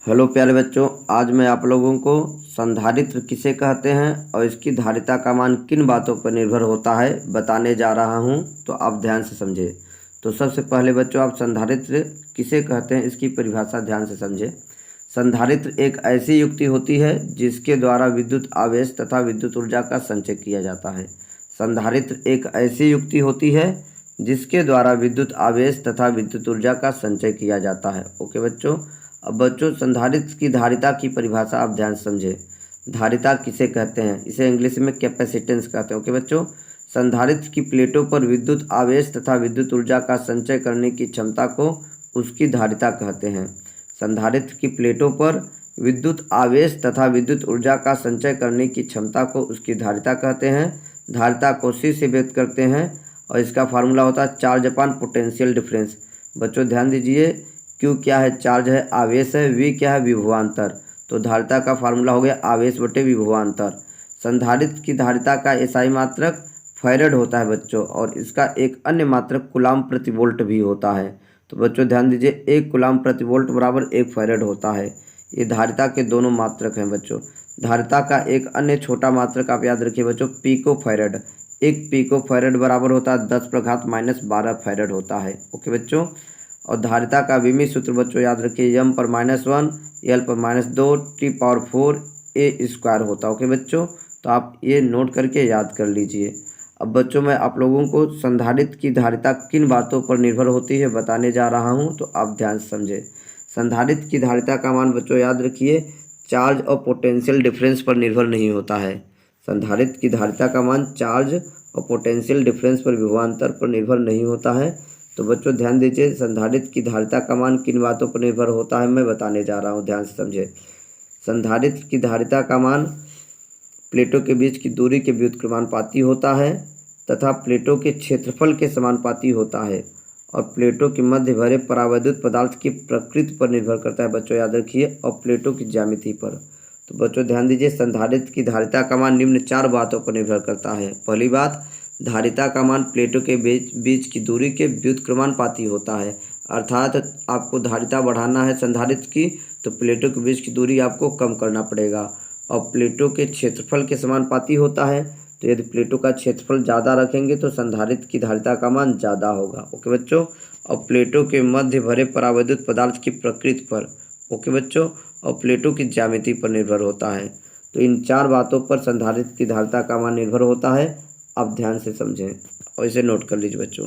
Hello प्यारे बच्चों, आज मैं आप लोगों को संधारित्र किसे कहते हैं और इसकी धारिता का मान किन बातों पर निर्भर होता है बताने जा रहा हूं, तो आप ध्यान से समझें। तो सबसे पहले बच्चों, आप संधारित्र किसे कहते हैं इसकी परिभाषा ध्यान से समझें। संधारित्र एक ऐसी युक्ति होती है जिसके द्वारा विद्युत आवेश तथा विद्युत ऊर्जा का संचय किया जाता है। संधारित्र एक ऐसी युक्ति होती है जिसके द्वारा विद्युत आवेश तथा विद्युत ऊर्जा का संचय किया जाता है। ओके बच्चों, अब बच्चों संधारित्र की धारिता की परिभाषा आप ध्यान से समझें। धारिता किसे कहते हैं, इसे इंग्लिश में कैपेसिटेंस कहते हैं। ओके बच्चों, संधारित्र की प्लेटों पर विद्युत आवेश तथा विद्युत ऊर्जा का संचय करने की क्षमता को उसकी धारिता कहते हैं। संधारित्र की प्लेटों पर विद्युत आवेश तथा विद्युत ऊर्जा का संचय करने की क्षमता को उसकी धारिता कहते हैं। धारिता को C से व्यक्त करते हैं और इसका फार्मूला होता है चार्ज अपान पोटेंशियल डिफरेंस। बच्चों ध्यान दीजिए, Q क्या है, चार्ज है, आवेश है, V क्या है, विभवांतर। तो धारिता का फार्मूला हो गया आवेश बटे विभवांतर। संधारित्र की धारिता का एसआई मात्रक फैरड होता है बच्चों, और इसका एक अन्य मात्रक कूलाम प्रति वोल्ट भी होता है। तो बच्चों ध्यान दीजिए, 1 कूलाम प्रति वोल्ट बराबर 1 फैरड होता है। ये धारिता के दोनों मात्रक हैं बच्चों। धारिता का एक अन्य छोटा मात्रक आप याद रखिए बच्चों, पिको फैरड। 1 पिको फैरड बराबर होता है 10⁻⁻12 फैरड होता है। ओके बच्चों, और धारिता का विमीय सूत्र बच्चों याद रखिए, m पर -1 l पर -2 T⁴ A² होता है। ओके बच्चों, तो आप ये नोट करके याद कर लीजिए। अब बच्चों मैं आप लोगों को संधारित्र की धारिता किन बातों पर निर्भर होती है बताने जा रहा हूँ, तो आप ध्यान से समझें। संधारित्र की धारिता का मान बच्चों याद रखिए चार्ज और पोटेंशियल डिफरेंस पर निर्भर नहीं होता है। संधारित्र की धारिता का मान चार्ज और पोटेंशियल डिफरेंस पर विभवांतर पर निर्भर नहीं होता है। तो बच्चों ध्यान दीजिए, संधारित्र की धारिता का मान किन बातों पर निर्भर होता है मैं बताने जा रहा हूँ, ध्यान से समझे। संधारित्र की धारिता का मान प्लेटों के बीच की दूरी के व्युत्क्रमानुपाती होता है तथा प्लेटों के क्षेत्रफल के समानुपाती होता है, और प्लेटों के मध्य भरे परावैद्युत पदार्थ की प्रकृति पर निर्भर करता है बच्चों याद रखिए, और प्लेटों की ज्यामिति पर। तो बच्चों ध्यान दीजिए, संधारित्र की धारिता का मान निम्न 4 बातों पर निर्भर करता है। पहली बात, धारिता का मान प्लेटों के बीच की दूरी के व्युत्क्रमानुपाती होता है, अर्थात आपको धारिता बढ़ाना है संधारित्र की तो प्लेटों के बीच की दूरी आपको कम करना पड़ेगा। और प्लेटों के क्षेत्रफल के समानुपाती होता है, तो यदि प्लेटों का क्षेत्रफल ज़्यादा रखेंगे तो संधारित्र की धारिता का मान ज़्यादा होगा। ओके बच्चों, और प्लेटों के मध्य भरे परावैद्युत पदार्थ की प्रकृति पर, ओके बच्चों, और प्लेटों की ज्यामिति पर निर्भर होता है। तो इन 4 बातों पर संधारित्र की धारिता का मान निर्भर होता है। आप ध्यान से समझें और इसे नोट कर लीजिए बच्चों।